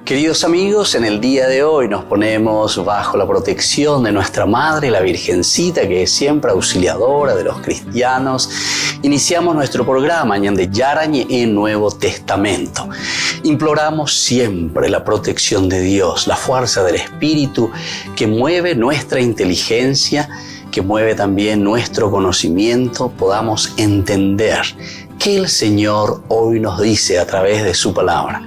Queridos amigos, en el día de hoy nos ponemos bajo la protección de nuestra Madre, la Virgencita, que es siempre auxiliadora de los cristianos. Iniciamos nuestro programa Ñande Yarañe en Nuevo Testamento. Imploramos siempre la protección de Dios, la fuerza del Espíritu que mueve nuestra inteligencia, que mueve también nuestro conocimiento, podamos entender qué el Señor hoy nos dice a través de su palabra.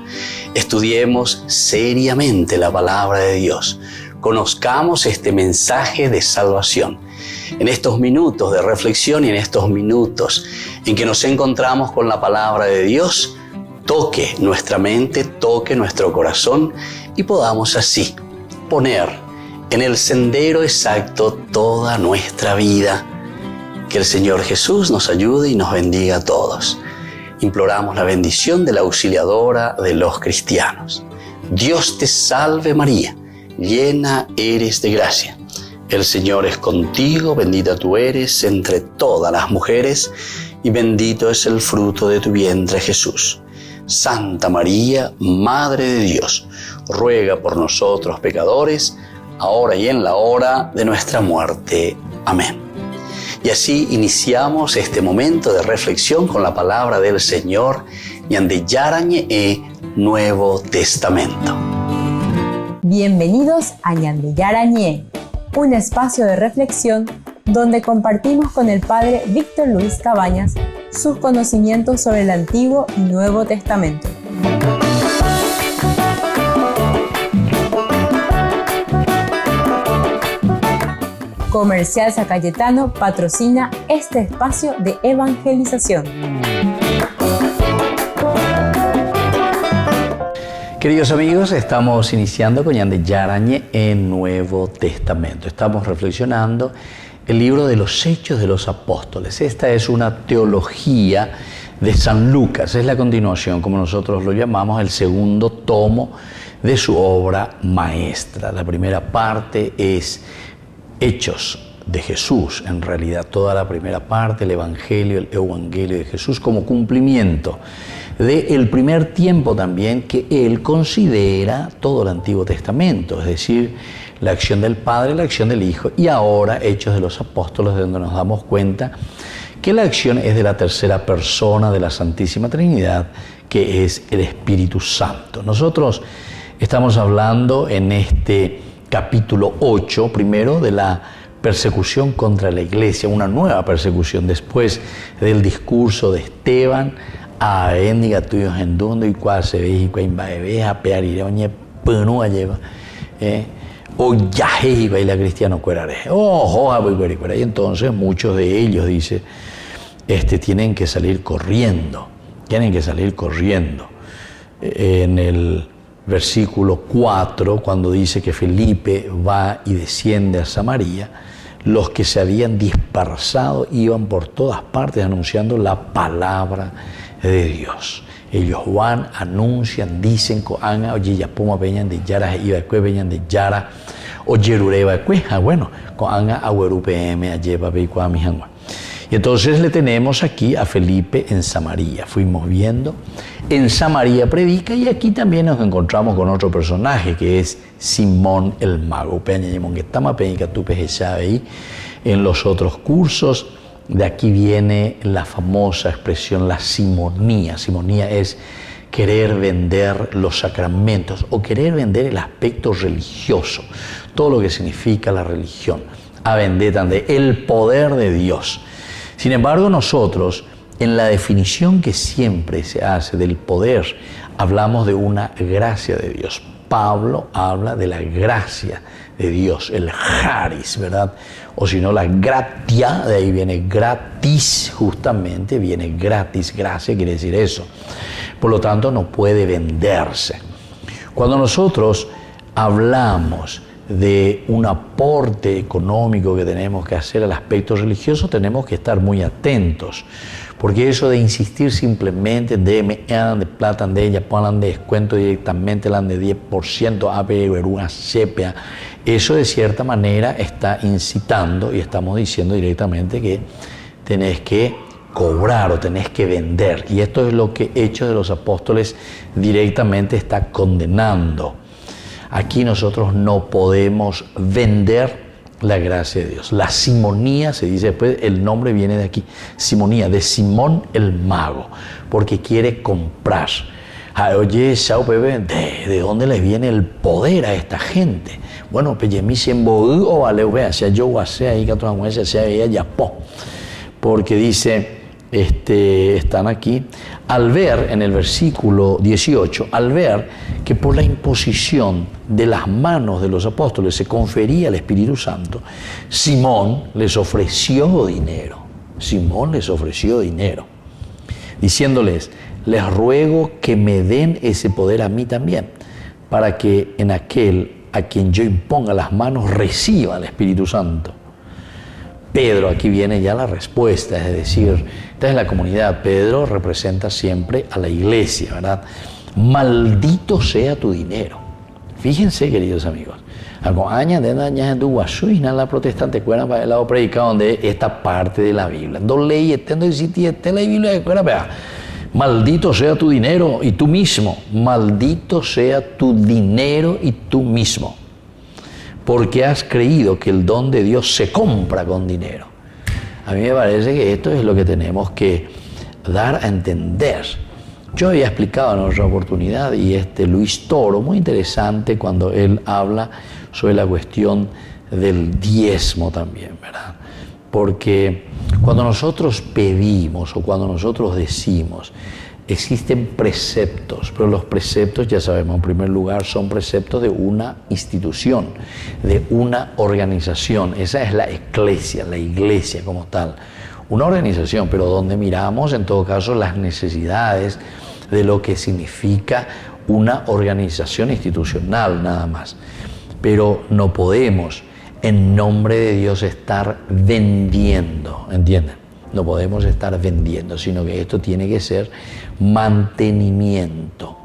Estudiemos seriamente la palabra de Dios. Conozcamos este mensaje de salvación. En estos minutos de reflexión y en estos minutos en que nos encontramos con la palabra de Dios, toque nuestra mente, toque nuestro corazón y podamos así poner en el sendero exacto toda nuestra vida. Que el Señor Jesús nos ayude y nos bendiga a todos. Imploramos la bendición de la auxiliadora de los cristianos. Dios te salve María, llena eres de gracia. El Señor es contigo, bendita tú eres entre todas las mujeres y bendito es el fruto de tu vientre Jesús. Santa María, Madre de Dios, ruega por nosotros pecadores, ahora y en la hora de nuestra muerte. Amén. Y así iniciamos este momento de reflexión con la palabra del Señor, Ñande Yarañe Nuevo Testamento. Bienvenidos a Ñande Yarañe, un espacio de reflexión donde compartimos con el Padre Víctor Luis Cabañas sus conocimientos sobre el Antiguo y Nuevo Testamento. Comercial San Cayetano patrocina este espacio de evangelización. Queridos amigos, estamos iniciando con Ñande Yarañe en Nuevo Testamento. Estamos reflexionando el libro de los Hechos de los Apóstoles. Esta es una teología de San Lucas. Es la continuación, como nosotros lo llamamos, el segundo tomo de su obra maestra. La primera parte es Hechos de Jesús, en realidad toda la primera parte, el Evangelio de Jesús como cumplimiento del primer tiempo también que él considera todo el Antiguo Testamento, es decir, la acción del Padre, la acción del Hijo y ahora Hechos de los Apóstoles, donde nos damos cuenta que la acción es de la tercera persona de la Santísima Trinidad, que es el Espíritu Santo. Nosotros estamos hablando en este capítulo 8, primero de la persecución contra la iglesia, una nueva persecución después del discurso de Esteban, a bendiga tuyos en dundo y cual se ve y cual ve a pear y oñe penu a lleva o yaje y baila cristiano cuerare y entonces muchos de ellos dice tienen que salir corriendo en el versículo 4, cuando dice que Felipe va y desciende a Samaria, los que se habían dispersado iban por todas partes anunciando la palabra de Dios. Ellos van, anuncian, dicen, coanga, oye, ya puma peñan de yara, iba cue peñan de yara, o yerureba cue, bueno, coanga, agüeru pm, ayeva peicua mi hangua. Y entonces le tenemos aquí a Felipe en Samaria. Fuimos viendo, en Samaria predica y aquí también nos encontramos con otro personaje que es Simón el Mago. En los otros cursos, de aquí viene la famosa expresión la simonía. Simonía es querer vender los sacramentos o querer vender el aspecto religioso, todo lo que significa la religión. A vender también el poder de Dios. Sin embargo, nosotros, en la definición que siempre se hace del poder, hablamos de una gracia de Dios. Pablo habla de la gracia de Dios, el charis, ¿verdad? O si no, la gratia, de ahí viene gratis, justamente, viene gratis, gracia quiere decir eso. Por lo tanto, no puede venderse. Cuando nosotros hablamos de un aporte económico que tenemos que hacer al aspecto religioso, tenemos que estar muy atentos, porque eso de insistir simplemente de plata de ella, pongan de descuento directamente, la de 10%, APE, CPA, eso de cierta manera está incitando y estamos diciendo directamente que tenés que cobrar o tenés que vender. Y esto es lo que Hechos de los Apóstoles directamente está condenando. Aquí nosotros no podemos vender la gracia de Dios. La simonía, se dice después, el nombre viene de aquí, simonía, de Simón el mago, porque quiere comprar. Oye, Sao Pepe, ¿de dónde les viene el poder a esta gente? Bueno, pues mi siembo o vale, vea, sea yo o sea ahí que otra mujer sea ella ya po. Porque dice, están aquí, al ver en el versículo 18, al ver que por la imposición de las manos de los apóstoles se confería el Espíritu Santo, Simón les ofreció dinero. Simón les ofreció dinero, diciéndoles, les ruego que me den ese poder a mí también, para que en aquel a quien yo imponga las manos reciba el Espíritu Santo. Pedro, aquí viene ya la respuesta, es decir, esta es la comunidad. Pedro representa siempre a la iglesia, ¿verdad? Maldito sea tu dinero. Fíjense, queridos amigos, la protestante cuera para el lado predicado donde esta parte de la Biblia. Dos leyes, la Biblia de cuera, vea. Maldito sea tu dinero y tú mismo. Maldito sea tu dinero y tú mismo. Porque has creído que el don de Dios se compra con dinero. A mí me parece que esto es lo que tenemos que dar a entender. Yo había explicado en otra oportunidad, y Luis Toro, muy interesante cuando él habla sobre la cuestión del diezmo también, ¿verdad? Porque cuando nosotros pedimos o cuando nosotros decimos, existen preceptos, pero los preceptos, ya sabemos, en primer lugar, son preceptos de una institución, de una organización. Esa es la iglesia como tal. Una organización, pero donde miramos, en todo caso, las necesidades de lo que significa una organización institucional, nada más. Pero no podemos, en nombre de Dios, estar vendiendo, ¿entienden? No podemos estar vendiendo, sino que esto tiene que ser mantenimiento.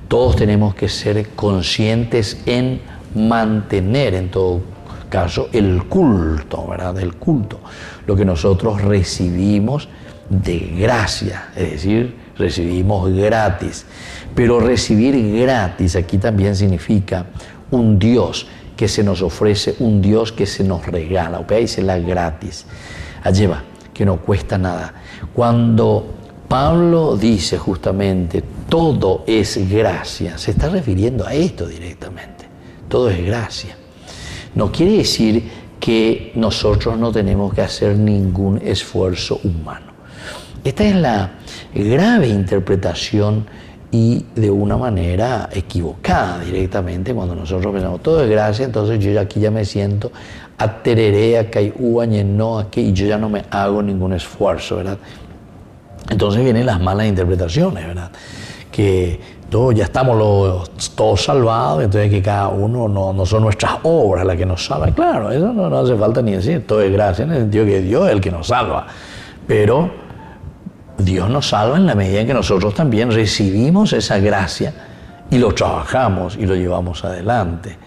Todos tenemos que ser conscientes en mantener, en todo caso, el culto, ¿verdad? El culto, lo que nosotros recibimos de gracia, es decir, recibimos gratis. Pero recibir gratis aquí también significa un Dios que se nos ofrece, un Dios que se nos regala, ¿ok? Dice la gratis. Allí va, que no cuesta nada. Cuando Pablo dice justamente todo es gracia, se está refiriendo a esto directamente. Todo es gracia. No quiere decir que nosotros no tenemos que hacer ningún esfuerzo humano. Esta es la grave interpretación y de una manera equivocada directamente cuando nosotros pensamos todo es gracia, entonces yo aquí ya me siento atereré, acá y no aquí, y yo ya no me hago ningún esfuerzo, ¿verdad? Entonces vienen las malas interpretaciones, ¿verdad? Que todos ya estamos todos salvados, entonces que cada uno no son nuestras obras las que nos salvan. Claro, eso no hace falta ni decir, todo es gracia en el sentido que Dios es el que nos salva, pero Dios nos salva en la medida en que nosotros también recibimos esa gracia y lo trabajamos y lo llevamos adelante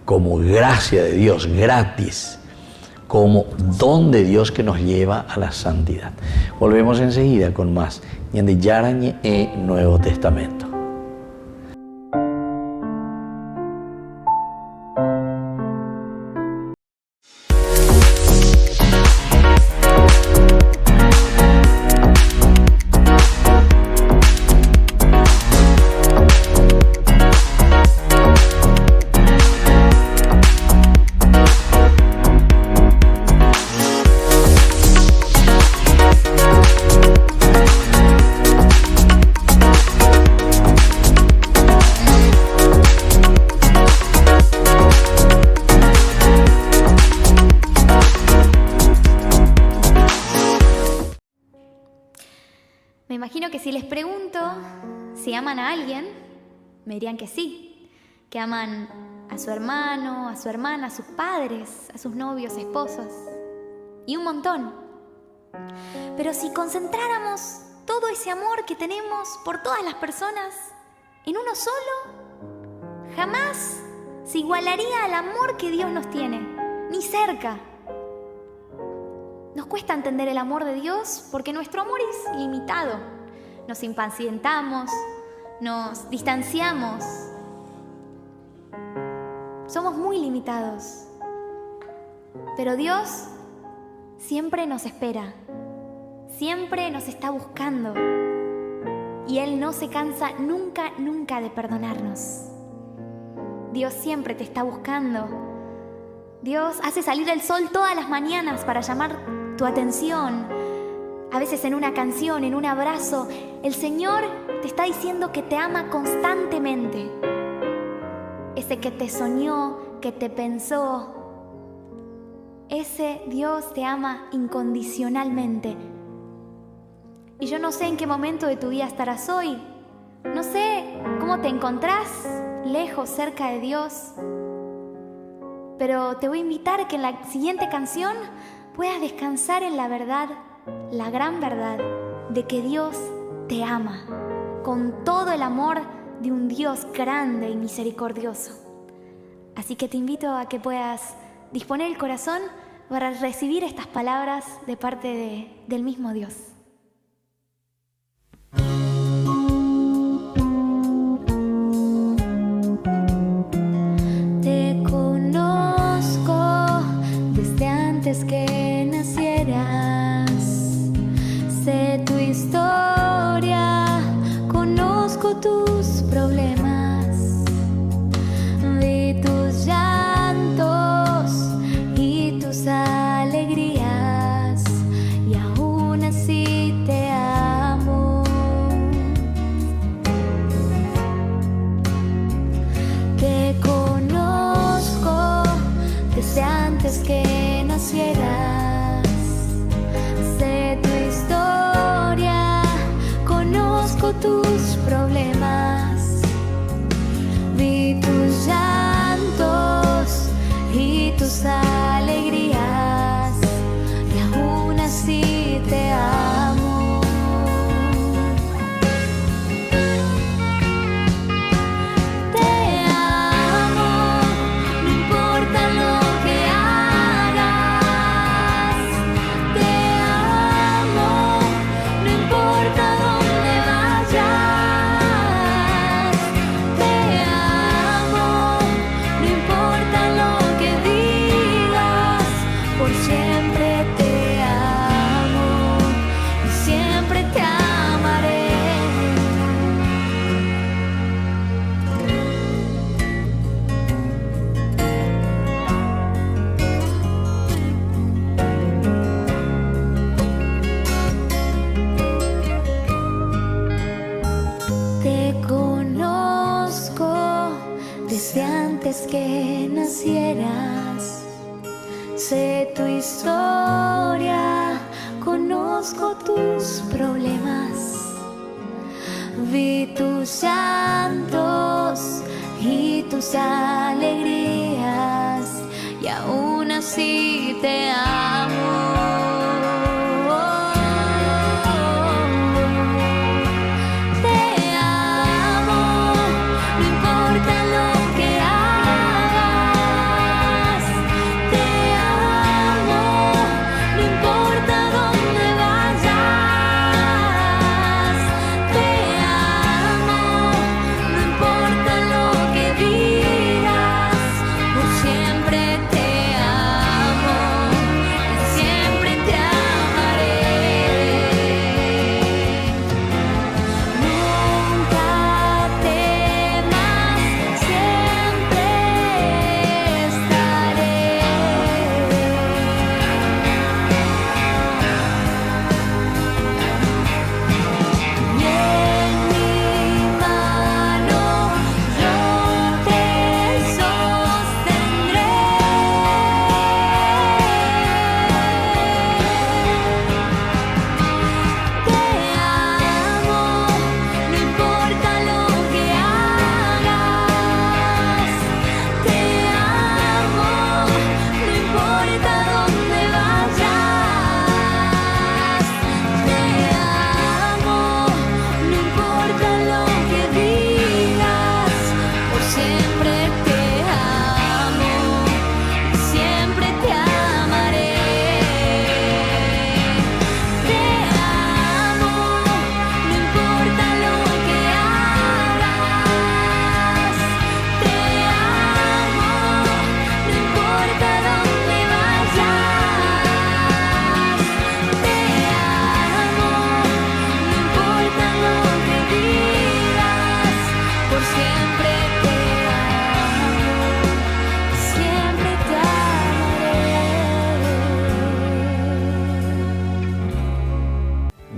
como gracia de Dios, gratis, como don de Dios que nos lleva a la santidad. Volvemos enseguida con más de Yarañe e Nuevo Testamento. Me imagino que si les pregunto si aman a alguien, me dirían que sí, que aman a su hermano, a su hermana, a sus padres, a sus novios, esposos, y un montón. Pero si concentráramos todo ese amor que tenemos por todas las personas en uno solo, jamás se igualaría al amor que Dios nos tiene, ni cerca. Nos cuesta entender el amor de Dios porque nuestro amor es limitado. Nos impacientamos, nos distanciamos. Somos muy limitados. Pero Dios siempre nos espera, siempre nos está buscando. Y Él no se cansa nunca, nunca de perdonarnos. Dios siempre te está buscando. Dios hace salir el sol todas las mañanas para llamar tu atención. A veces en una canción, en un abrazo, el Señor te está diciendo que te ama constantemente. Ese que te soñó, que te pensó, ese Dios te ama incondicionalmente. Y yo no sé en qué momento de tu vida estarás hoy. No sé cómo te encontrás lejos, cerca de Dios. Pero te voy a invitar a que en la siguiente canción puedas descansar en la verdad, la gran verdad, de que Dios te ama con todo el amor de un Dios grande y misericordioso. Así que te invito a que puedas disponer el corazón para recibir estas palabras de parte del mismo Dios. Te conozco desde antes que nacieras. Sé tu historia, conozco tus problemas. Vi tus llantos y tus alegrías, y aún así te amo. Te conozco desde antes que nacieras. Sé tu historia, conozco tus problemas. Vi tus llantos y tus alegrías, y aún así te amo. Te amo, no importa lo que hagas. Te amo, no importa dónde vayas. Te amo, no importa lo que digas. Por siempre te amo y siempre te amaré. Te conozco desde antes que nacieras. Sé tu historia, conozco tus problemas. Vi tus llantos y tus alegrías, y aún así te amo. Te amo, no importa lo que hagas. Te amo, no importa dónde vayas. Te amo, no importa lo que digas. Por siempre te amo y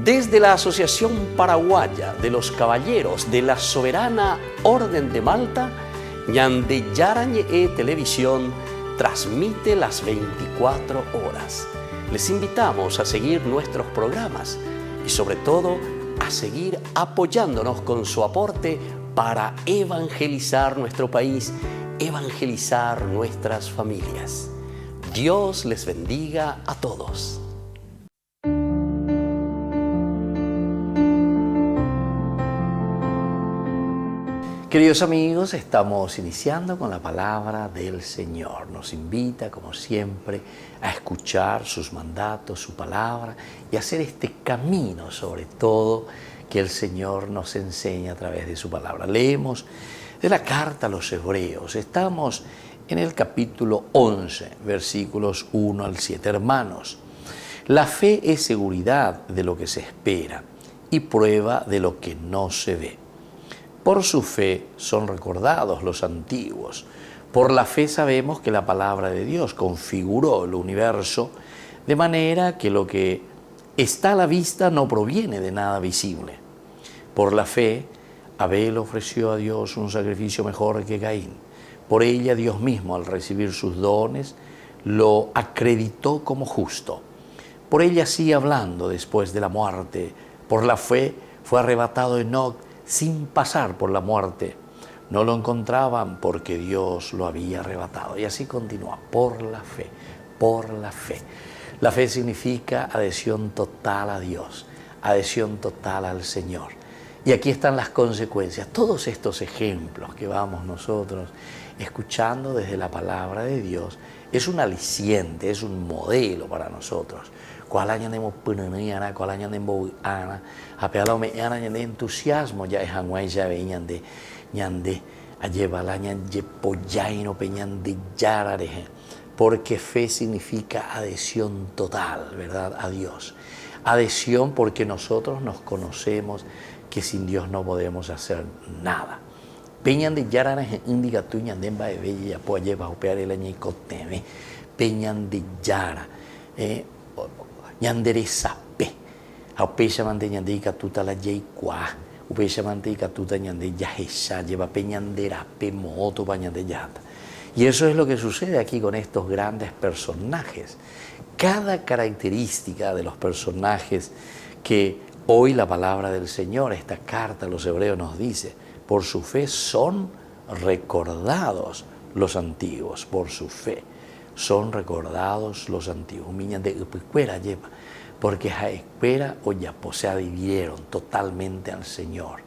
Desde la Asociación Paraguaya de los Caballeros de la Soberana Orden de Malta, Ñande Yarañe Televisión transmite las 24 horas. Les invitamos a seguir nuestros programas y sobre todo a seguir apoyándonos con su aporte para evangelizar nuestro país, evangelizar nuestras familias. Dios les bendiga a todos. Queridos amigos, estamos iniciando con la palabra del Señor. Nos invita, como siempre, a escuchar sus mandatos, su palabra y hacer este camino, sobre todo, que el Señor nos enseña a través de su palabra. Leemos de la carta a los Hebreos. Estamos en el capítulo 11, versículos 1 al 7. Hermanos, la fe es seguridad de lo que se espera y prueba de lo que no se ve. Por su fe son recordados los antiguos. Por la fe sabemos que la palabra de Dios configuró el universo de manera que lo que está a la vista no proviene de nada visible. Por la fe, Abel ofreció a Dios un sacrificio mejor que Caín. Por ella Dios mismo, al recibir sus dones, lo acreditó como justo. Por ella sigue hablando después de la muerte. Por la fe fue arrebatado Enoc sin pasar por la muerte. No lo encontraban porque Dios lo había arrebatado. Y así continúa, por la fe, por la fe. La fe significa adhesión total a Dios, adhesión total al Señor. Y aquí están las consecuencias. Todos estos ejemplos que vamos nosotros escuchando desde la palabra de Dios es un aliciente, es un modelo para nosotros. Cuál año de pneumonía, cuál año de boana, apeado me ana de entusiasmo ya es anuay ya veían de ñande a llevar año de pollaino peñan de yarareje, porque fe significa adhesión total, ¿verdad? A Dios. Adhesión porque nosotros nos conocemos que sin Dios no podemos hacer nada. Peñan de yarareje indica tu ñandemba de bella pues lleva a opear el año y coteme peñan de yara ñandere sape aupecha mante ñande y catuta la yeicua upecha mante y catuta ñande yahesha lleva peñandera pe moto pañande yata. Y eso es lo que sucede aquí con estos grandes personajes. Cada característica de los personajes que hoy la palabra del Señor, esta carta a los hebreos nos dice, por su fe son recordados los antiguos, por su fe son recordados los antiguos. Miñan de escuela lleva, porque a espera o ya se adhirieron totalmente al Señor.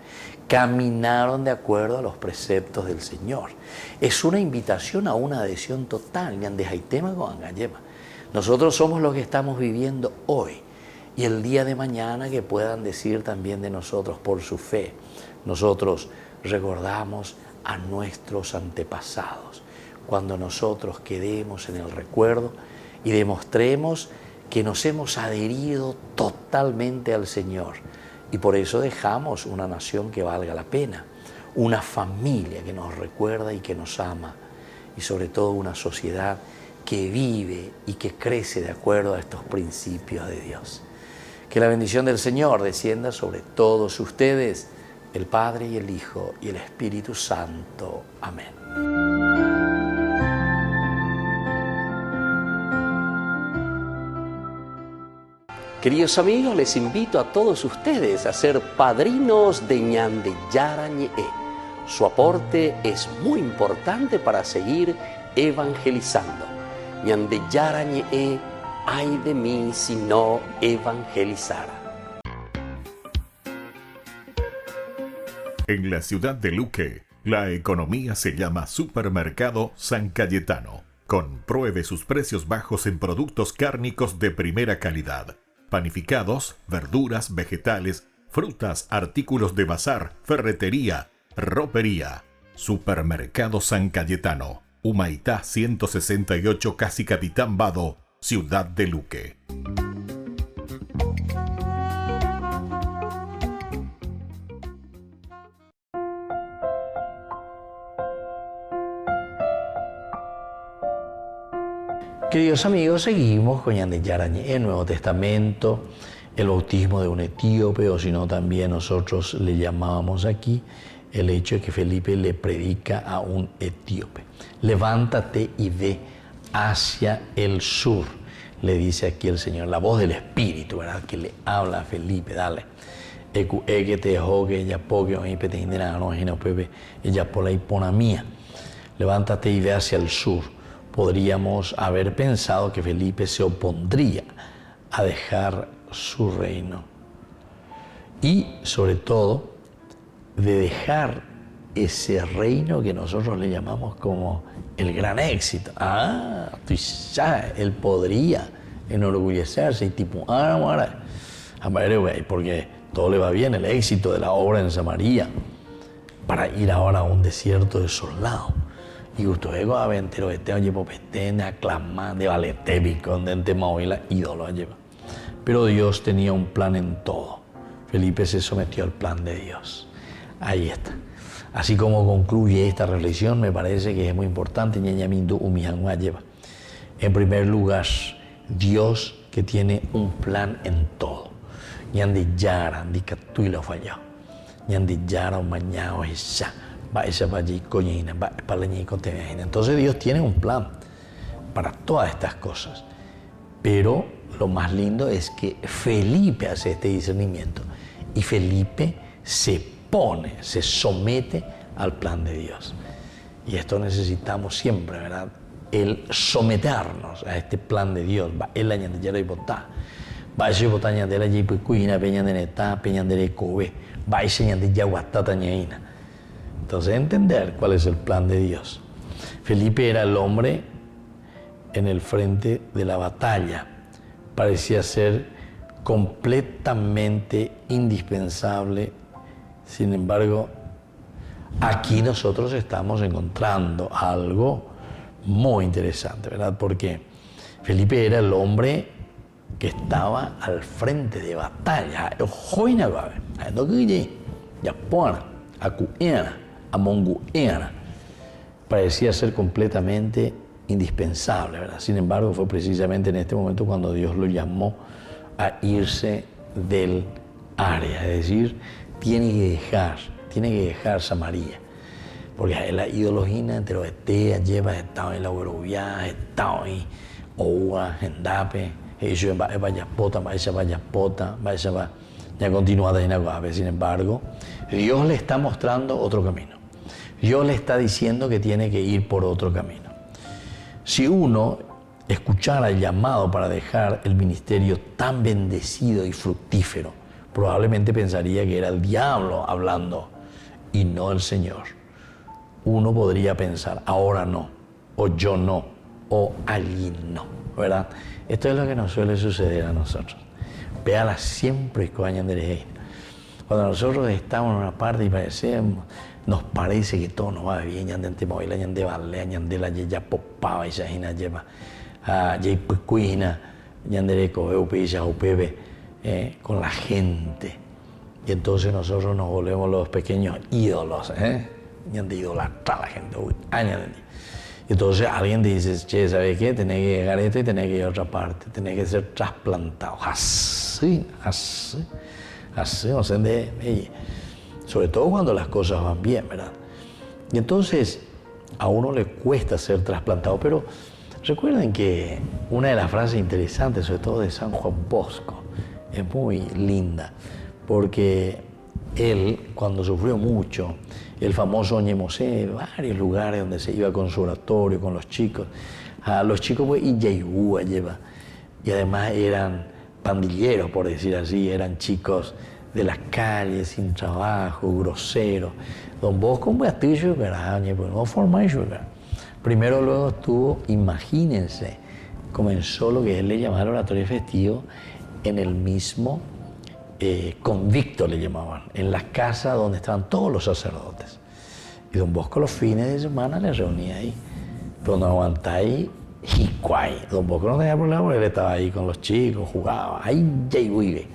Caminaron de acuerdo a los preceptos del Señor. Es una invitación a una adhesión total. Nosotros somos los que estamos viviendo hoy. Y el día de mañana que puedan decir también de nosotros por su fe. Nosotros recordamos a nuestros antepasados. Cuando nosotros quedemos en el recuerdo y demostremos que nos hemos adherido totalmente al Señor. Y por eso dejamos una nación que valga la pena, una familia que nos recuerda y que nos ama, y sobre todo una sociedad que vive y que crece de acuerdo a estos principios de Dios. Que la bendición del Señor descienda sobre todos ustedes, el Padre y el Hijo y el Espíritu Santo. Amén. Queridos amigos, les invito a todos ustedes a ser padrinos de Ñande Yarañe. Su aporte es muy importante para seguir evangelizando. Ñande Yarañe, ay de mí si no evangelizara. En la ciudad de Luque, la economía se llama Supermercado San Cayetano. Compruebe sus precios bajos en productos cárnicos de primera calidad. Panificados, verduras, vegetales, frutas, artículos de bazar, ferretería, ropería. Supermercado San Cayetano, Humaitá 168, Casi Capitán Vado, Ciudad de Luque. Queridos amigos, seguimos con Ñande Yarañe, el Nuevo Testamento, el bautismo de un etíope, o si no también nosotros le llamábamos aquí el hecho de que Felipe le predica a un etíope. Levántate y ve hacia el sur, le dice aquí el Señor, la voz del Espíritu, ¿verdad? Que le habla a Felipe, dale. Levántate y ve hacia el sur. Podríamos haber pensado que Felipe se opondría a dejar su reino y sobre todo de dejar ese reino que nosotros le llamamos como el gran éxito. Tú ya, él podría enorgullecerse y tipo, porque todo le va bien, el éxito de la obra en Samaria, para ir ahora a un desierto desolado. Y justo luego aventero este oye popetene aclamar de valetépico donde la ídolo lleva. Pero Dios tenía un plan en todo. Felipe se sometió al plan de Dios. Ahí está. Así como concluye esta reflexión, me parece que es muy importante. En primer lugar, Dios que tiene un plan en todo. Entonces Dios tiene un plan para todas estas cosas. Pero lo más lindo es que Felipe hace este discernimiento y Felipe se somete al plan de Dios. Y esto necesitamos siempre, ¿verdad? El someternos a este plan de Dios. Entonces entender cuál es el plan de Dios. Felipe era el hombre en el frente de la batalla. Parecía ser completamente indispensable. Sin embargo, aquí nosotros estamos encontrando algo muy interesante, ¿verdad? Porque Felipe era el hombre que estaba al frente de batalla. Parecía ser completamente indispensable, ¿verdad? Sin embargo, fue precisamente en este momento cuando Dios lo llamó a irse del área, es decir, tiene que dejar Samaria, porque la ideología entre los eteas lleva estado en la Urubia, estado en Oua, en Dape, ellos en Vayapota, ya continuada en Aguave. Sin embargo, Dios le está mostrando otro camino. Dios le está diciendo que tiene que ir por otro camino. Si uno escuchara el llamado para dejar el ministerio tan bendecido y fructífero, probablemente pensaría que era el diablo hablando y no el Señor. Uno podría pensar, ahora no, o yo no, o alguien no, ¿verdad? Esto es lo que nos suele suceder a nosotros. Véala siempre cuando nosotros estamos en una parte y nos parece que todo nos va bien, con la gente. Y entonces nosotros nos volvemos los pequeños ídolos, de idolatrar a la gente. Entonces alguien dice, che, ¿sabes qué? Tenés que llegar a esto y tenés que ir a otra parte, tenés que ser trasplantado. Así, o sea, sobre todo cuando las cosas van bien, ¿verdad? Y entonces a uno le cuesta ser trasplantado, pero recuerden que una de las frases interesantes, sobre todo de San Juan Bosco, es muy linda, porque él, cuando sufrió mucho, el famoso Ñemosé, varios lugares donde se iba con su oratorio, con los chicos, a los chicos pues Iyaigúa lleva, y además eran pandilleros, por decir así, eran chicos de las calles, sin trabajo, groseros. Don Bosco un bastillo, no formáis. Primero luego estuvo, imagínense, comenzó lo que él le llamaba el oratorio festivo en el mismo convicto, le llamaban, en la casa donde estaban todos los sacerdotes. Y don Bosco los fines de semana les reunía ahí. Pero no aguantáis, jicuay. Don Bosco no tenía problema porque él estaba ahí con los chicos, jugaba, ahí ya y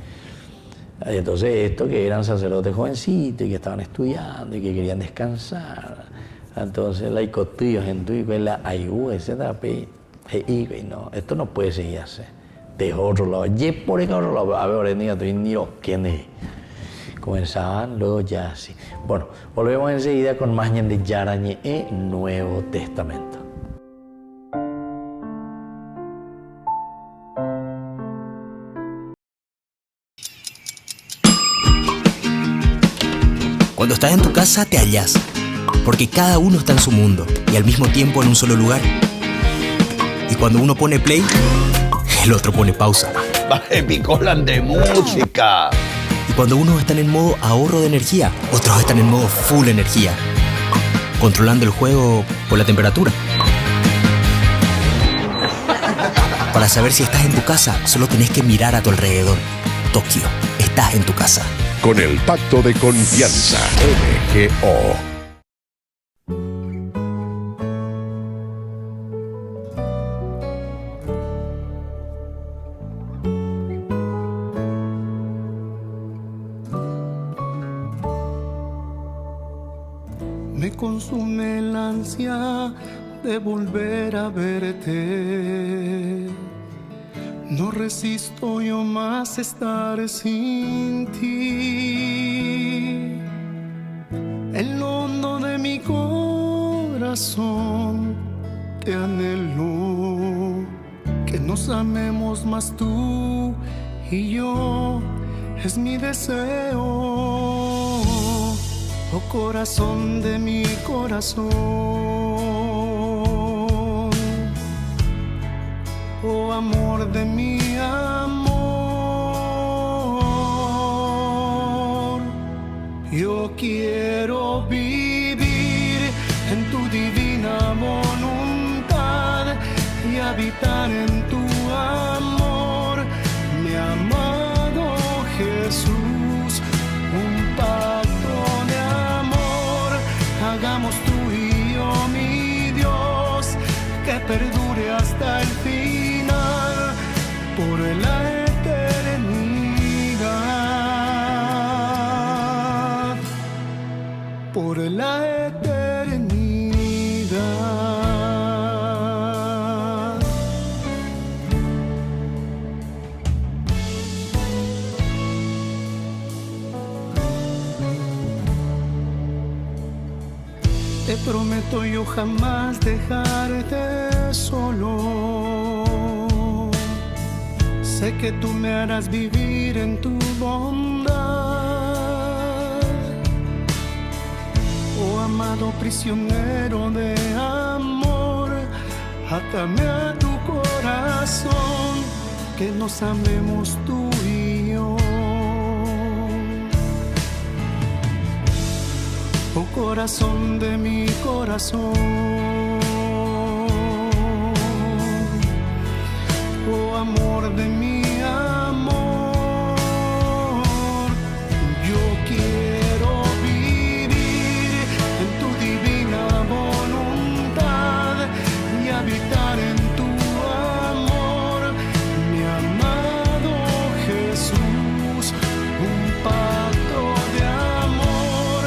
entonces estos que eran sacerdotes jovencitos y que estaban estudiando y que querían descansar, entonces la icotillo, gente, la ayú, etc. No, esto no puede seguir así. de otro lado. Y por el otro lado, a ver, ni lo quién comenzaban, luego ya sí. Bueno, volvemos enseguida con más de Yarañe e Nuevo Testamento. Cuando estás en tu casa te hallas, porque cada uno está en su mundo y al mismo tiempo en un solo lugar. Y cuando uno pone play, el otro pone pausa. ¡Baje picolan de música! Y cuando unos están en modo ahorro de energía, otros están en modo full energía, controlando el juego por la temperatura. Para saber si estás en tu casa, solo tenés que mirar a tu alrededor. Tokio, estás en tu casa. Con el Pacto de Confianza, MGO. Me consume la ansia de volver a verte. No resisto yo más estar sin ti. En lo hondo de mi corazón te anhelo, que nos amemos más tú y yo, es mi deseo. Oh corazón de mi corazón, oh amor de mi amor, yo quiero vivir en tu divina voluntad y habitar en tu amor, mi amado Jesús, un pacto de amor, hagamos tú y yo, mi Dios, que perdure hasta el final, por la eternidad, por la eternidad. Te prometo yo jamás dejarte solo. Sé que tú me harás vivir en tu bondad. Oh amado prisionero de amor, átame a tu corazón, que nos amemos tú y yo. Oh corazón de mi corazón, oh amor de mi amor, yo quiero vivir en tu divina voluntad y habitar en tu amor, mi amado Jesús, un pacto de amor,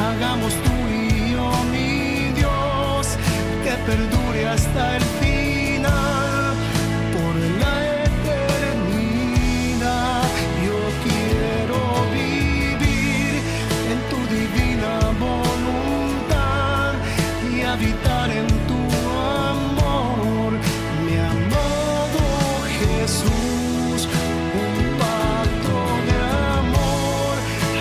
hagamos tú y yo, mi Dios, que perdure hasta el final, por la eternidad. Yo quiero vivir en tu divina voluntad y habitar en tu amor, mi amado Jesús, un pacto de amor,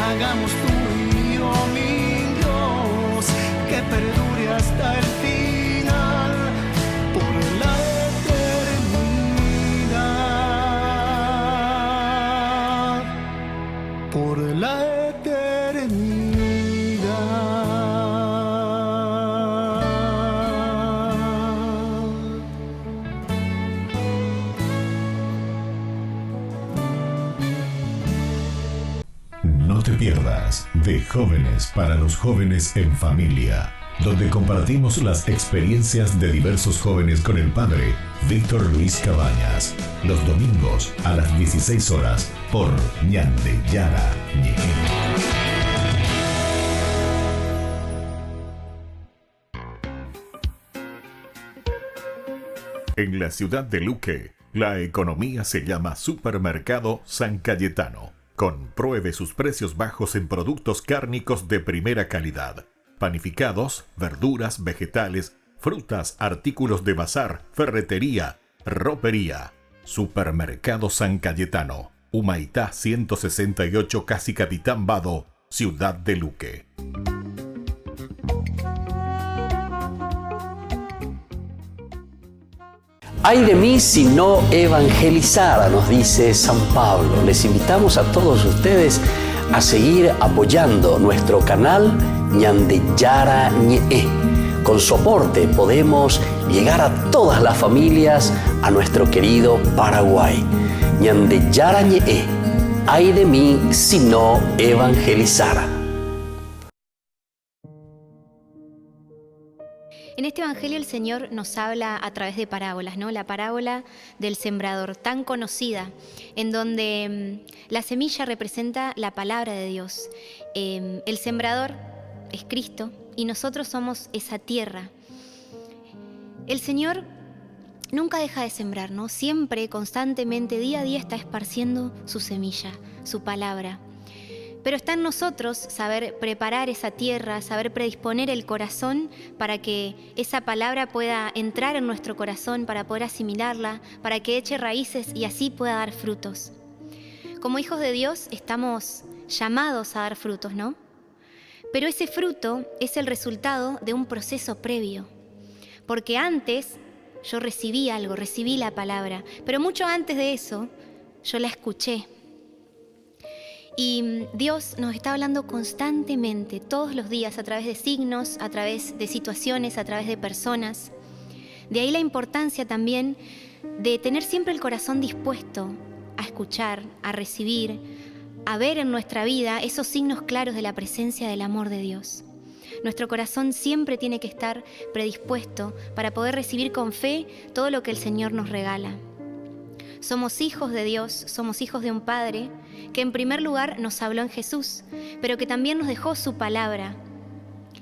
hagamos tú y yo, mi Dios, que perdure hasta el final, por la eternidad, por la No te pierdas de Jóvenes para los Jóvenes en Familia, donde compartimos las experiencias de diversos jóvenes con el padre Víctor Luis Cabañas, los domingos a las 16 horas por Ñande Yara Ñe. En la ciudad de Luque, La economía se llama Supermercado San Cayetano. Compruebe sus precios bajos en productos cárnicos de primera calidad. Panificados, verduras, vegetales, frutas, artículos de bazar, ferretería, ropería. Supermercado San Cayetano. Humaitá 168, Casi Capitán Vado, Ciudad de Luque. Ay de mí si no evangelizara, nos dice San Pablo. Les invitamos a todos ustedes a seguir apoyando nuestro canal Ñande Yara Ñe. Con su aporte podemos llegar a todas las familias a nuestro querido Paraguay. Ñande Yara Ñe. Ay de mí si no evangelizara. En este Evangelio el Señor nos habla a través de parábolas, ¿no? La parábola del sembrador, tan conocida, en donde la semilla representa la palabra de Dios. El sembrador es Cristo y nosotros somos esa tierra. El Señor nunca deja de sembrar, ¿no? Siempre, constantemente, día a día está esparciendo su semilla, su palabra. Pero está en nosotros saber preparar esa tierra, saber predisponer el corazón para que esa palabra pueda entrar en nuestro corazón, para poder asimilarla, para que eche raíces y así pueda dar frutos. Como hijos de Dios estamos llamados a dar frutos, ¿no? Pero ese fruto es el resultado de un proceso previo. Porque antes yo recibí algo, recibí la palabra, pero mucho antes de eso yo la escuché. Y Dios nos está hablando constantemente, todos los días, a través de signos, a través de situaciones, a través de personas. De ahí la importancia también de tener siempre el corazón dispuesto a escuchar, a recibir, a ver en nuestra vida esos signos claros de la presencia del amor de Dios. Nuestro corazón siempre tiene que estar predispuesto para poder recibir con fe todo lo que el Señor nos regala. Somos hijos de Dios, somos hijos de un Padre que en primer lugar nos habló en Jesús, pero que también nos dejó su palabra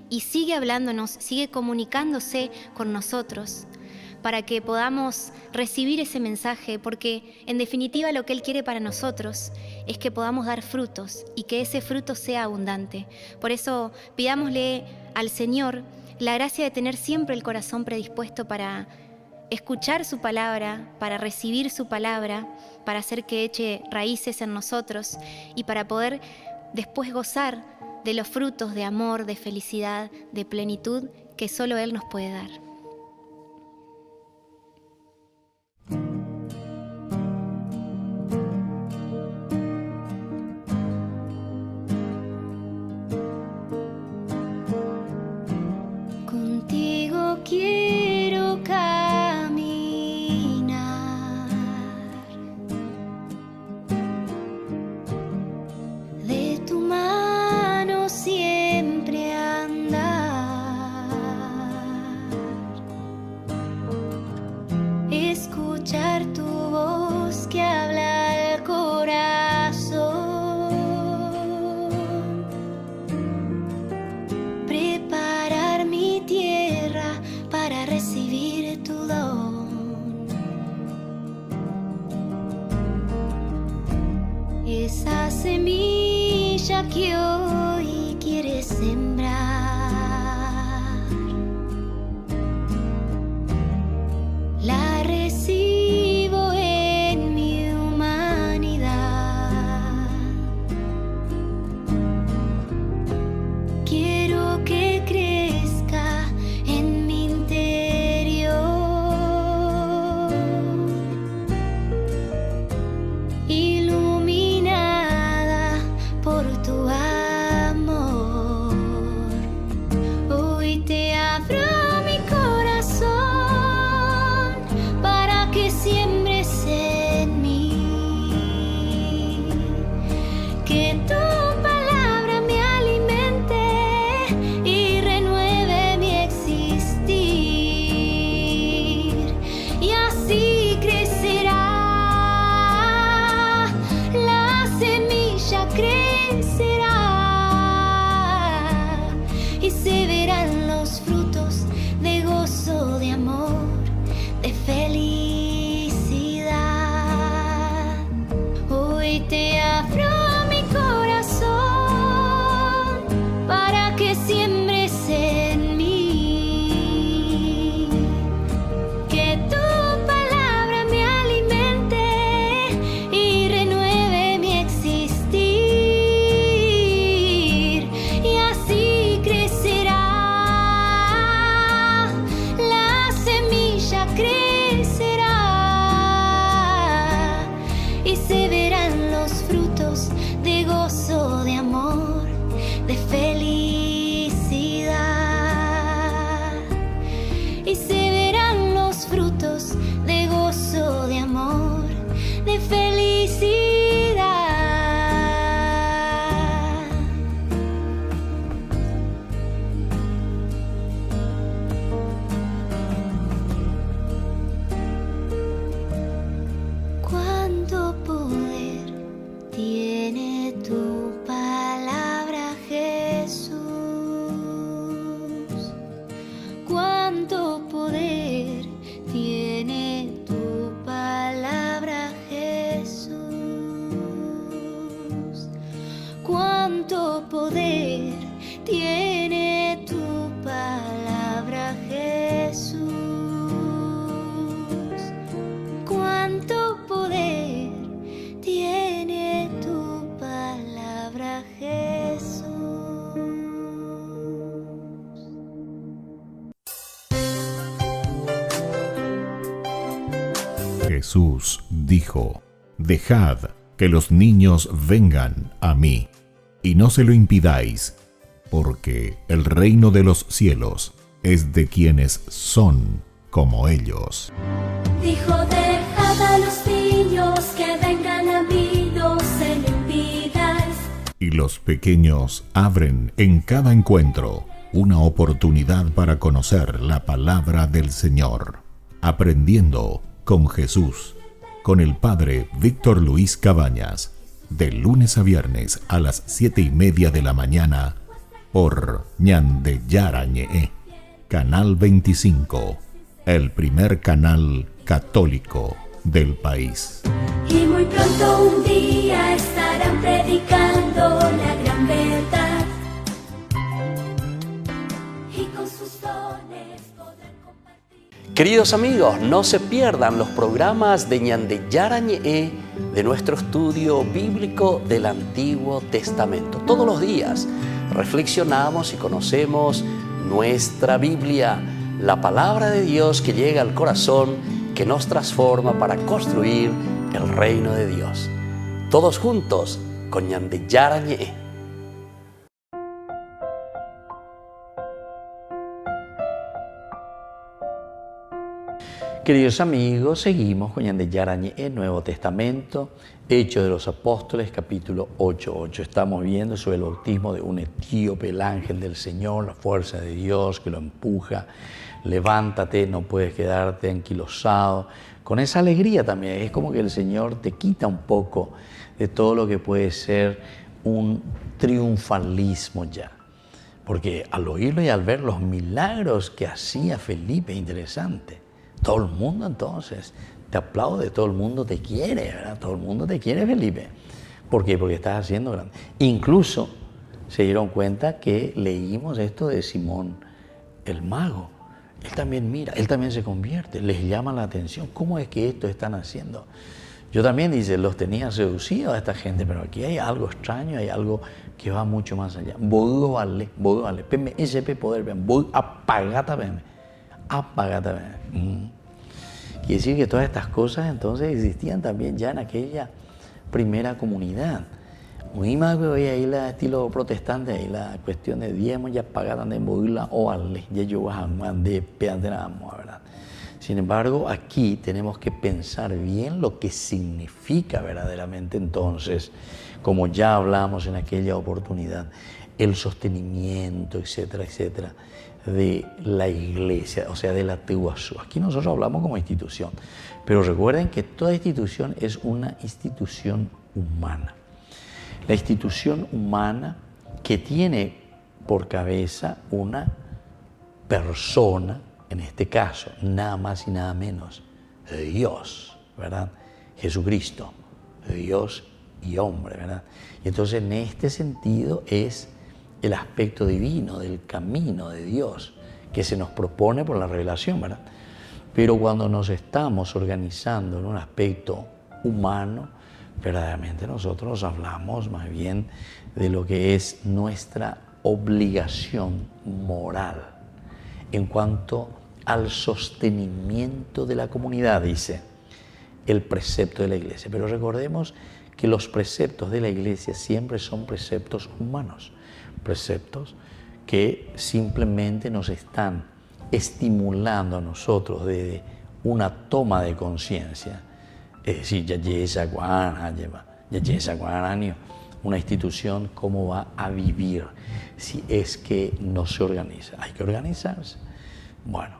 y sigue hablándonos, sigue comunicándose con nosotros para que podamos recibir ese mensaje, porque en definitiva lo que Él quiere para nosotros es que podamos dar frutos y que ese fruto sea abundante. Por eso pidámosle al Señor la gracia de tener siempre el corazón predispuesto para escuchar su palabra, para recibir su palabra, para hacer que eche raíces en nosotros y para poder después gozar de los frutos de amor, de felicidad, de plenitud que solo Él nos puede dar. Contigo quiero caminar, de tu mano siempre andar, escuchar tu voz que habla al corazón, preparar mi tierra para recibir tu don. Esa semilla que hoy quieres sembrar, la recibo en mi humanidad. Quiero que crezca en mi interior, iluminada por tu amor. Jesús dijo: Dejad que los niños vengan a mí, y no se lo impidáis, porque el reino de los cielos es de quienes son como ellos. Dijo: dejad a los niños que vengan a mí, no se lo impidáis. Y los pequeños abren en cada encuentro una oportunidad para conocer la palabra del Señor, aprendiendo con Jesús, con el Padre Víctor Luis Cabañas, de lunes a viernes a las 7:30 de la mañana, por Ñande Yarañe, Canal 25, el primer canal católico del país. Y muy pronto un día estarán predicando la gran verdad, y con sus dones podrán compartir. Queridos amigos, no se pierdan los programas de Ñande Yarañe, de nuestro estudio bíblico del Antiguo Testamento. Todos los días reflexionamos y conocemos nuestra Biblia, la palabra de Dios que llega al corazón, que nos transforma para construir el reino de Dios. Todos juntos con Ñande Yarañe. Queridos amigos, seguimos con Ñande Yarañe, el Nuevo Testamento, Hechos de los Apóstoles, capítulo 8:8. Estamos viendo sobre el bautismo de un etíope, el ángel del Señor, la fuerza de Dios que lo empuja. Levántate, no puedes quedarte anquilosado. Con esa alegría también, es como que el Señor te quita un poco de todo lo que puede ser un triunfalismo ya. Porque al oírlo y al ver los milagros que hacía Felipe, interesante. Todo el mundo entonces te aplaude, todo el mundo te quiere, ¿verdad? Todo el mundo te quiere, Felipe. ¿Por qué? Porque estás haciendo grande. Incluso se dieron cuenta que leímos esto de Simón el mago. Él también mira, él también se convierte, les llama la atención. ¿Cómo es que esto están haciendo? Yo también, dice, los tenía seducidos a esta gente, pero aquí hay algo extraño, hay algo que va mucho más allá. Voy vale, peme ese poder, voy apagata, apagata. Quiere decir que todas estas cosas entonces existían también ya en aquella primera comunidad. Muy más que hoy ahí la estilo protestante, ahí la cuestión de diezmos ya pagadas de moverla o al ya yo de peantenamos, ¿verdad? Sin embargo, aquí tenemos que pensar bien lo que significa verdaderamente entonces, como ya hablamos en aquella oportunidad, el sostenimiento, etcétera, etcétera, de la iglesia, o sea, de la Tehuazú. Aquí nosotros hablamos como institución, pero recuerden que toda institución es una institución humana. La institución humana que tiene por cabeza una persona, en este caso, nada más y nada menos, Dios, ¿verdad? Jesucristo, Dios y hombre, ¿verdad? Y entonces en este sentido es el aspecto divino del camino de Dios que se nos propone por la revelación, ¿verdad? Pero cuando nos estamos organizando en un aspecto humano, verdaderamente nosotros hablamos más bien de lo que es nuestra obligación moral en cuanto al sostenimiento de la comunidad, dice el precepto de la iglesia. Pero recordemos que los preceptos de la iglesia siempre son preceptos humanos, preceptos que simplemente nos están estimulando a nosotros desde una toma de conciencia. Es decir, una institución cómo va a vivir si es que no se organiza. Hay que organizarse. Bueno,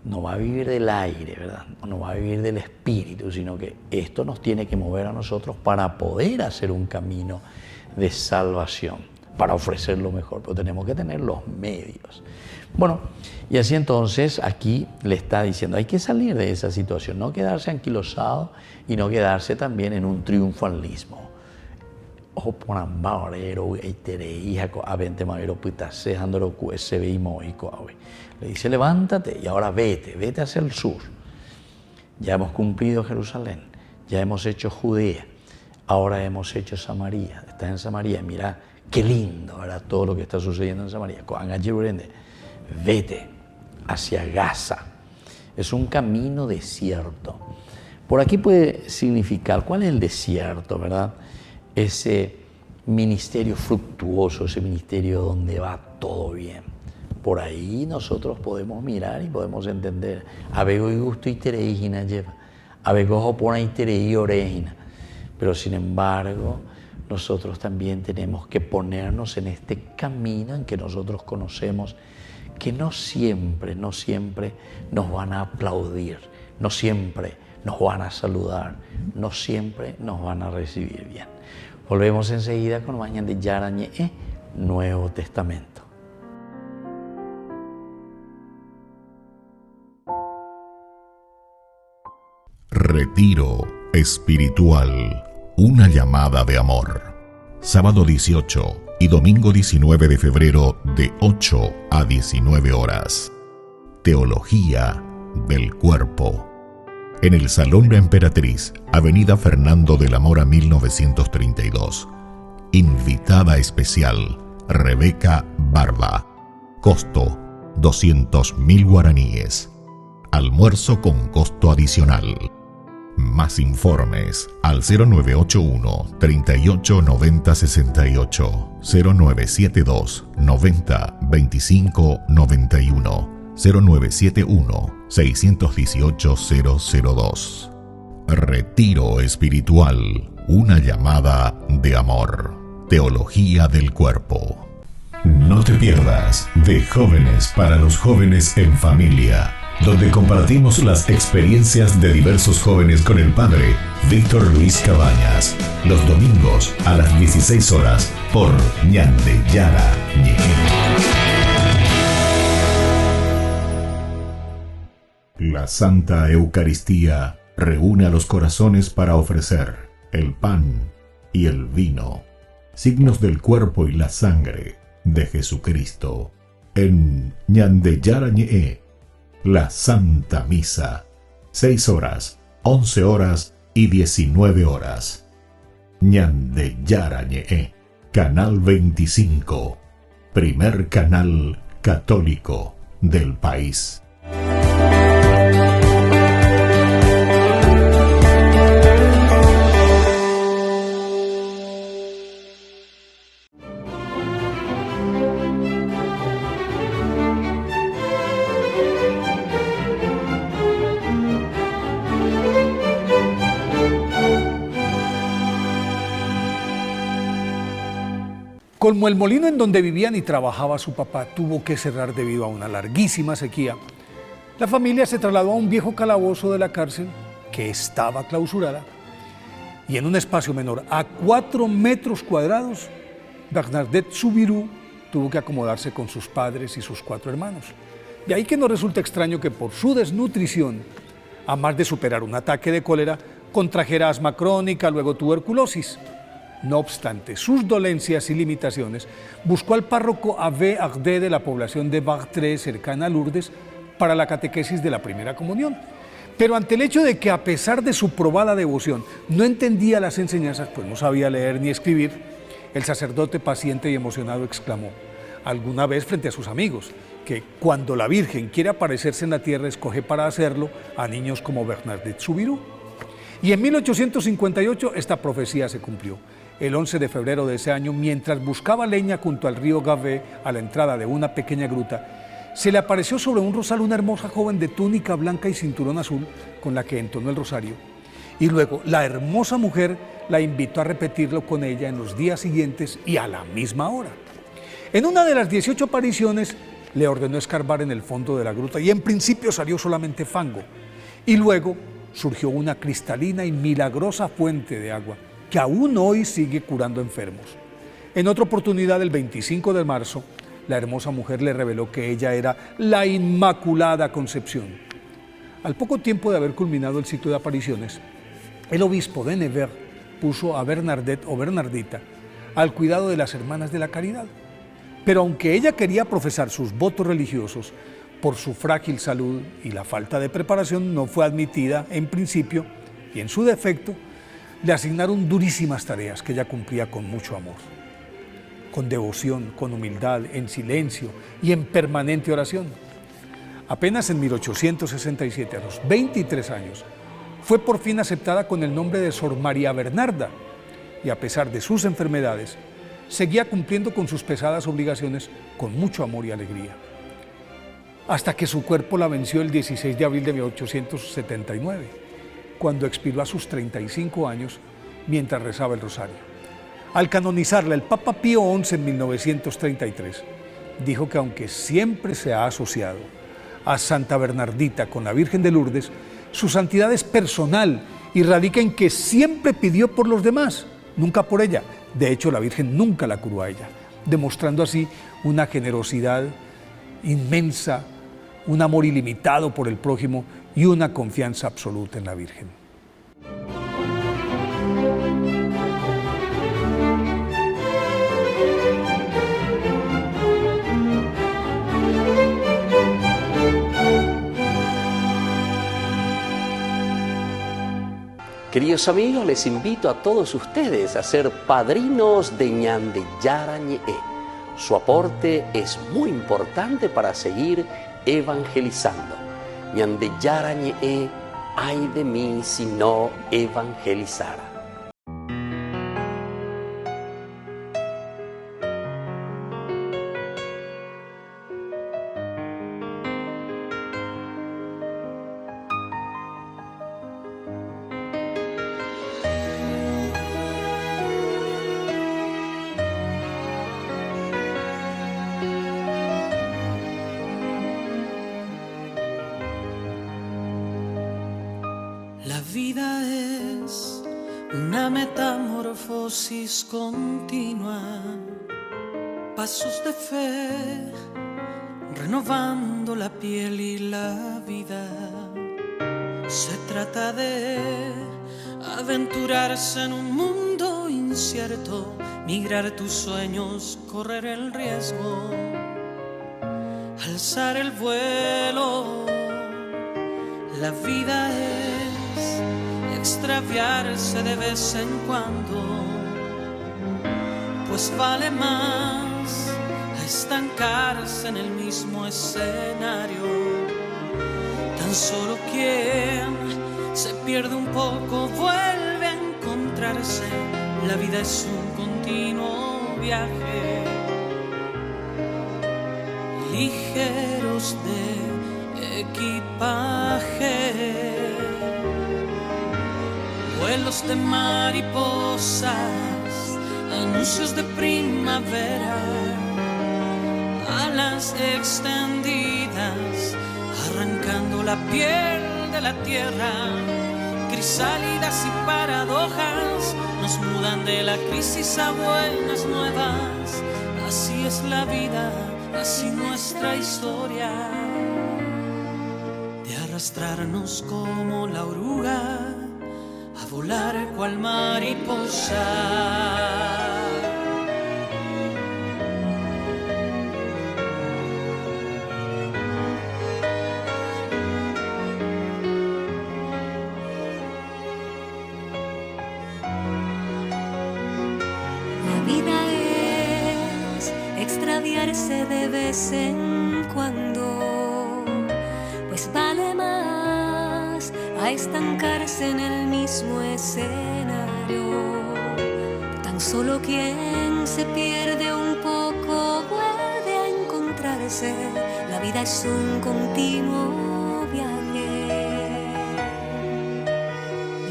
no va a vivir del aire, ¿verdad? No va a vivir del espíritu, sino que esto nos tiene que mover a nosotros para poder hacer un camino de salvación, para ofrecer lo mejor, pero tenemos que tener los medios. Bueno, y así entonces aquí le está diciendo, hay que salir de esa situación, no quedarse anquilosado y no quedarse también en un triunfalismo. Ojo, ponan baorero, le dice, levántate y ahora vete hacia el sur. Ya hemos cumplido Jerusalén, ya hemos hecho Judea, ahora hemos hecho Samaria. Estás en Samaria, mira qué lindo, ¿verdad? Todo lo que está sucediendo en Samaria. Vete hacia Gaza. Es un camino desierto. Por aquí puede significar, ¿cuál es el desierto, verdad? Ese ministerio fructuoso, ese ministerio donde va todo bien. Por ahí nosotros podemos mirar y podemos entender. Abego y gusto y tereína lleva. Abego opona y tereí oreína. Pero sin embargo, nosotros también tenemos que ponernos en este camino en que nosotros conocemos que no siempre nos van a aplaudir, no siempre nos van a saludar, no siempre nos van a recibir bien. Volvemos enseguida con Mañana de Yarañe, Nuevo Testamento. Retiro espiritual, una llamada de amor. Sábado 18 y domingo 19 de febrero de 8 a 19 horas. Teología del cuerpo. En el Salón La Emperatriz, Avenida Fernando de la Mora 1932. Invitada especial, Rebeca Barba. Costo, 200.000 guaraníes. Almuerzo con costo adicional. Más informes al 0981 38 90 68, 0972 90 25 91, 0971 618 002. Retiro espiritual, una llamada de amor. Teología del cuerpo. No te pierdas de Jóvenes para los Jóvenes en Familia, donde compartimos las experiencias de diversos jóvenes con el padre Víctor Luis Cabañas, los domingos a las 16 horas por Ñande Yara Ñeje. La Santa Eucaristía reúne a los corazones para ofrecer el pan y el vino, signos del cuerpo y la sangre de Jesucristo. En Ñande Yara Ñeje, la Santa Misa, 6 horas, 11 horas y 19 horas. Ñande Yara Ñeje, Canal 25, primer canal católico del país. Como el molino en donde vivían y trabajaba su papá tuvo que cerrar debido a una larguísima sequía, la familia se trasladó a un viejo calabozo de la cárcel que estaba clausurada, y en un espacio menor a 4 metros cuadrados, Bernadette Soubirous tuvo que acomodarse con sus padres y sus 4 hermanos. De ahí que no resulta extraño que por su desnutrición, a más de superar un ataque de cólera, contrajera asma crónica, luego tuberculosis. No obstante sus dolencias y limitaciones, buscó al párroco Abbé Ardé de la población de Bartré, cercana a Lourdes, para la catequesis de la primera comunión. Pero ante el hecho de que, a pesar de su probada devoción, no entendía las enseñanzas, pues no sabía leer ni escribir, el sacerdote, paciente y emocionado, exclamó alguna vez frente a sus amigos que cuando la Virgen quiere aparecerse en la tierra, escoge para hacerlo a niños como Bernadette Soubirous. Y en 1858 esta profecía se cumplió. El 11 de febrero de ese año, mientras buscaba leña junto al río Gavé, a la entrada de una pequeña gruta, se le apareció sobre un rosal una hermosa joven de túnica blanca y cinturón azul, con la que entonó el rosario. Y luego la hermosa mujer la invitó a repetirlo con ella en los días siguientes y a la misma hora. En una de las 18 apariciones le ordenó escarbar en el fondo de la gruta y en principio salió solamente fango. Y luego surgió una cristalina y milagrosa fuente de agua que aún hoy sigue curando enfermos. En otra oportunidad, el 25 de marzo, la hermosa mujer le reveló que ella era la Inmaculada Concepción. Al poco tiempo de haber culminado el ciclo de apariciones, el obispo de Nevers puso a Bernadette o Bernardita al cuidado de las Hermanas de la Caridad. Pero aunque ella quería profesar sus votos religiosos, por su frágil salud y la falta de preparación no fue admitida en principio, y en su defecto le asignaron durísimas tareas que ella cumplía con mucho amor, con devoción, con humildad, en silencio y en permanente oración. Apenas en 1867, a los 23 años, fue por fin aceptada con el nombre de Sor María Bernarda y a pesar de sus enfermedades, seguía cumpliendo con sus pesadas obligaciones con mucho amor y alegría. Hasta que su cuerpo la venció el 16 de abril de 1879, cuando expiró a sus 35 años mientras rezaba el rosario. Al canonizarla, el Papa Pío XI en 1933 dijo que aunque siempre se ha asociado a Santa Bernardita con la Virgen de Lourdes, su santidad es personal y radica en que siempre pidió por los demás, nunca por ella. De hecho, la Virgen nunca la curó a ella, demostrando así una generosidad inmensa, un amor ilimitado por el prójimo y una confianza absoluta en la Virgen. Queridos amigos, les invito a todos ustedes a ser padrinos de Ñande Yarañe. Su aporte es muy importante para seguir evangelizando. Ñande Yarañe, ay de mí si no evangelizara. La vida es una metamorfosis continua, pasos de fe, renovando la piel y la vida. Se trata de aventurarse en un mundo incierto, migrar tus sueños, correr el riesgo, alzar el vuelo. La vida es extraviarse de vez en cuando, pues vale más estancarse en el mismo escenario. Tan solo quien se pierde un poco vuelve a encontrarse. La vida es un continuo viaje, ligeros de equipaje, vuelos de mariposas, anuncios de primavera, alas extendidas, arrancando la piel de la tierra. Crisálidas y paradojas nos mudan de la crisis a buenas nuevas. Así es la vida, así nuestra historia, de arrastrarnos como la oruga, a volar cual mariposa. Extraviarse de vez en cuando, pues vale más a estancarse en el mismo escenario. Tan solo quien se pierde un poco vuelve a encontrarse. La vida es un continuo viaje,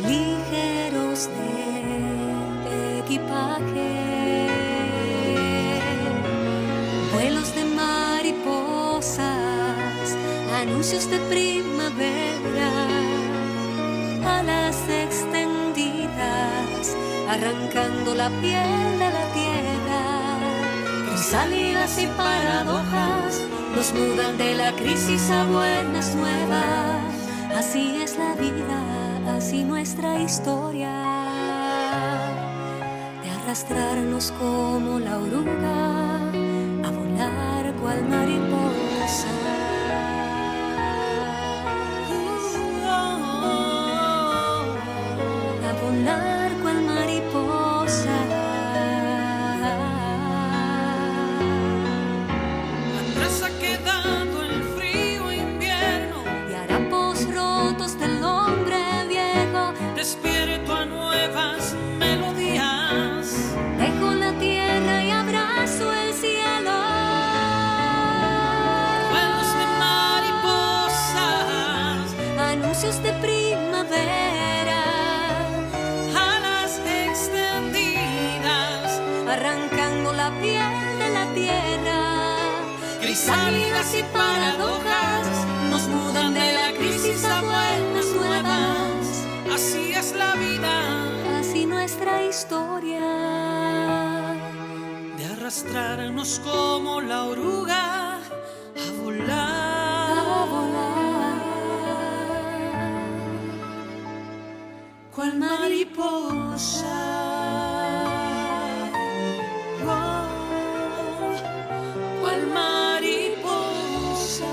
ligeros de equipaje, vuelos de mariposas, anuncios de primavera, alas extendidas, arrancando la piel de la tierra. Crisálidas y paradojas nos mudan de la crisis a buenas nuevas. Así es la vida, así nuestra historia, de arrastrarnos como la oruga, a volar cual mariposa. A volar cual mariposa. Atrás ha quedado el frío invierno Y harapos rotos del hombre viejo. equinoccios de primavera, alas extendidas, arrancando la piel de la tierra. Crisálidas y paradojas nos mudan de la crisis a buenas nuevas. Así es la vida, así nuestra historia, de arrastrarnos como la oruga a volar, cual mariposa. Cual mariposa.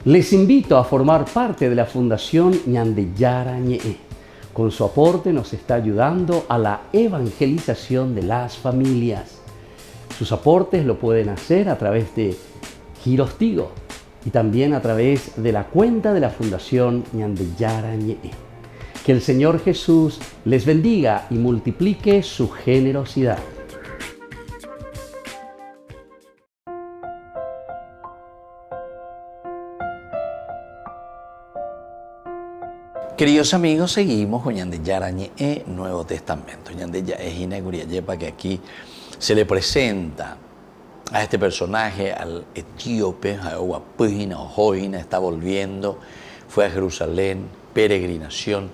Les invito a formar parte de la Fundación Ñandeyara Ñe'e. Con su aporte nos está ayudando a la evangelización de las familias. Sus aportes lo pueden hacer a través de Giros Tigo y también a través de la cuenta de la Fundación Ñandeyara Ñe'e. Que el Señor Jesús les bendiga y multiplique su generosidad. Queridos amigos, seguimos con Ñandeyara Ñe'e, Nuevo Testamento. Ñandeyara es Inaguria Yepa, que aquí se le presenta a este personaje, al etíope, a Oguapujina o Joina, está volviendo, fue a Jerusalén, peregrinación,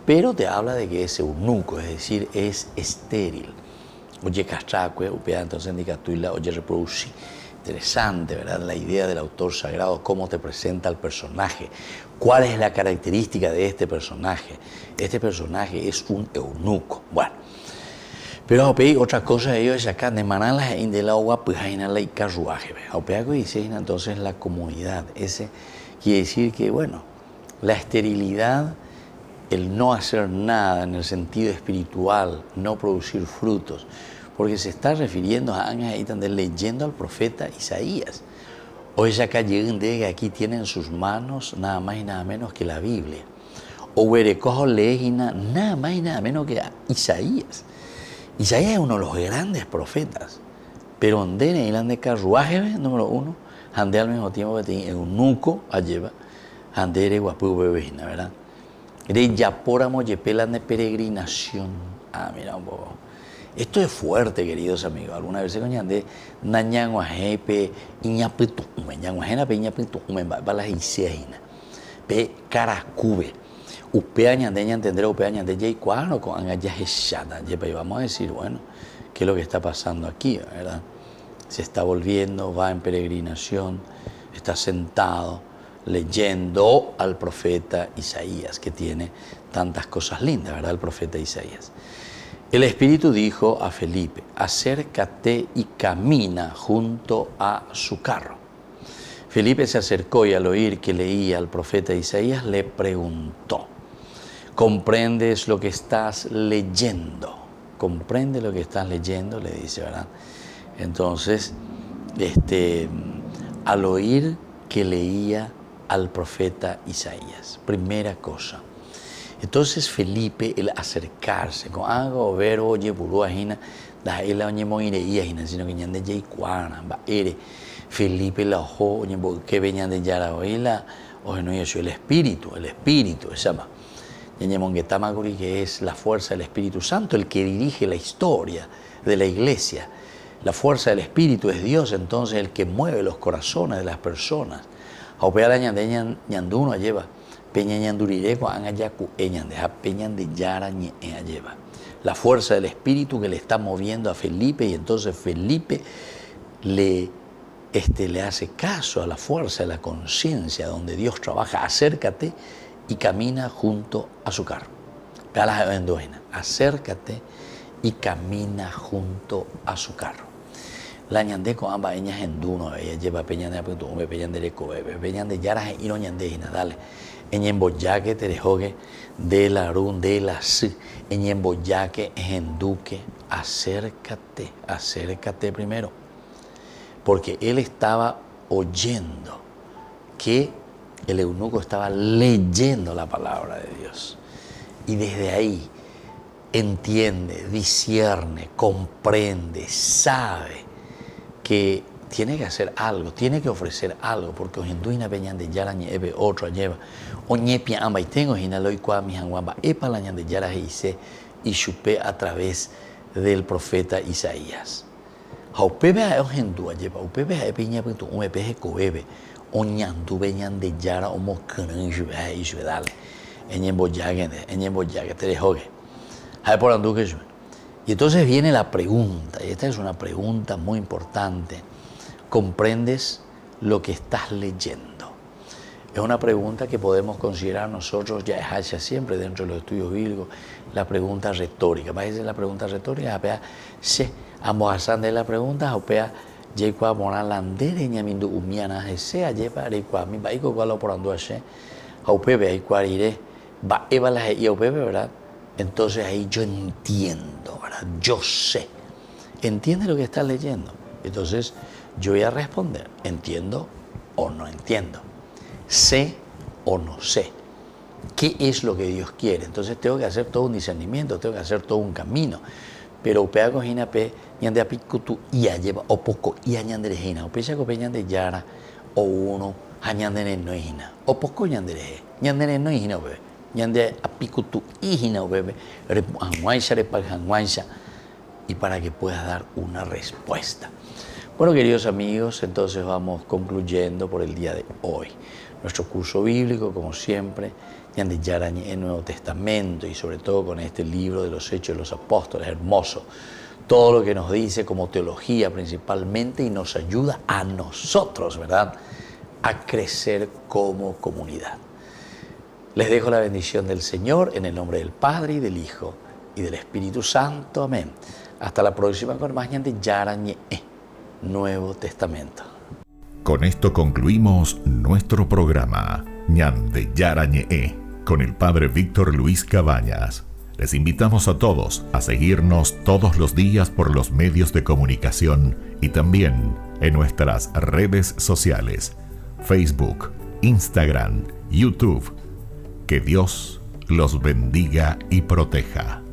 pero te habla de que es eunuco, es decir, es estéril. Oye, castracue, entonces indica tuila, oye, reproducí. Interesante, ¿verdad? La idea del autor sagrado, cómo te presenta al personaje, cuál es la característica de este personaje. Este personaje es un eunuco. Bueno, pero otra cosa, ellos es acá, de manala de la agua, pues hay una ley carruaje. Dice entonces la comunidad. Ese quiere decir que, bueno, la esterilidad, el no hacer nada en el sentido espiritual, no producir frutos, porque se está refiriendo a leyendo al profeta Isaías. Hoy ya acá llegan de que aquí tienen en sus manos nada más y nada menos que la Biblia. O huerecojo leegina nada más y nada menos que Isaías. Isaías es uno de los grandes profetas, pero ondene y de carruaje, número uno, ande al mismo tiempo que tiene eunuco alleva, ande ere guapu bebejina, ¿verdad? De yapóramo yepelan de peregrinación. Ah, mira un poco. Esto es fuerte, queridos amigos. Alguna vez se coñande nañanguajepe iñapetume, ñanguajena pe iñapetume, balas iseina, pe caracube. Upea ñande ñantendrá upea ñande yey cuano con angayajeshada. Y vamos a decir, bueno, ¿qué es lo que está pasando aquí, verdad? Se está volviendo, va en peregrinación, está sentado leyendo al profeta Isaías, que tiene tantas cosas lindas, ¿verdad? El profeta Isaías. El Espíritu dijo a Felipe, acércate y camina junto a su carro. Felipe se acercó y al oír que leía al profeta Isaías le preguntó, ¿comprendes lo que estás leyendo? ¿Comprende lo que estás leyendo? Le dice, ¿verdad? Entonces, al oír que leía al profeta Isaías, primera cosa. Entonces Felipe, el acercarse, con algo ver, oye, buruajina, da él la oñe moireía, sino que ñande yey cuana, va ere. Felipe la ojo, oye, que veñan de yara oíla, oye, no, yo soy el espíritu, esa va. Ñañe monguetamaguri, que es la fuerza del Espíritu Santo, el que dirige la historia de la iglesia. La fuerza del Espíritu es Dios, entonces el que mueve los corazones de las personas. A opear a ñande ñanduno lleva. Peña ñandurireco angayaku eñandeja peñan de yara ñe'e lleva. La fuerza del Espíritu que le está moviendo a Felipe, y entonces Felipe le hace caso a la fuerza de la conciencia donde Dios trabaja. Acércate y camina junto a su carro. Acércate y camina junto a su carro. La ñandeco amba eñas enduno, ella lleva peñan de apuntume, peñan de reco, peñan de yaras y no ñandejina, dale. Eñemboyaque terejogue de la run de la si, eñemboyaque enduque, acércate primero. Porque él estaba oyendo que el eunuco estaba leyendo la palabra de Dios. Y desde ahí entiende, discierne, comprende, sabe que tiene que hacer algo, tiene que ofrecer algo, porque ojenduina peñan de yara ñe ebe otro lleva. Oñepia amba y tengo hinaloi kwa mi hanguamba epa la ñan de yara heise y chupé a través del profeta Isaías. Haupebe a ohendua lleva, upebe a epiña punto un epeje coebe, oñandu peñan de yara omo kenen jube a isvedal. Eñembo yagene, te dejogue. Hay por andu que yo. Y entonces viene la pregunta, y esta es una pregunta muy importante. ¿Comprendes lo que estás leyendo? Es una pregunta que podemos considerar nosotros, ya es hacia siempre dentro de los estudios bíblicos, la pregunta retórica. Más es la pregunta retórica, apea, se, ambos de la pregunta, apea, yekwa monalandere ñamindu umiana ese, ayepa, rekwa, mi baiko cualo por andu ashe, aupebe, aikwa iré, va evalas y aupebe, ¿verdad? Entonces ahí yo entiendo, ¿verdad? Yo sé. ¿Entiende lo que estás leyendo? Entonces yo voy a responder, ¿entiendo o no entiendo? ¿Sé o no sé? ¿Qué es lo que Dios quiere? Entonces tengo que hacer todo un discernimiento, tengo que hacer todo un camino. Pero upea cojina pe, ñande apikutu ia lleva, o poco ia ñandere hina, o pecha cope ñande yara, o uno, a ñandere no hina, o poco ñandere no hina, bebé. Ñande apikutu ihina bebé, repuanguaisha, repaljanguaisha, y para que puedas dar una respuesta. Bueno, queridos amigos, entonces vamos concluyendo por el día de hoy. Nuestro curso bíblico, como siempre, Ñande Yarañe en Nuevo Testamento y sobre todo con este libro de los Hechos de los Apóstoles, hermoso. Todo lo que nos dice como teología principalmente y nos ayuda a nosotros, ¿verdad?, a crecer como comunidad. Les dejo la bendición del Señor en el nombre del Padre y del Hijo y del Espíritu Santo. Amén. Hasta la próxima con más Ñande Yarañe, Nuevo Testamento. Con esto concluimos nuestro programa Ñande Yarañe con el Padre Víctor Luis Cabañas. Les invitamos a todos a seguirnos todos los días por los medios de comunicación y también en nuestras redes sociales, Facebook, Instagram, YouTube. Que Dios los bendiga y proteja.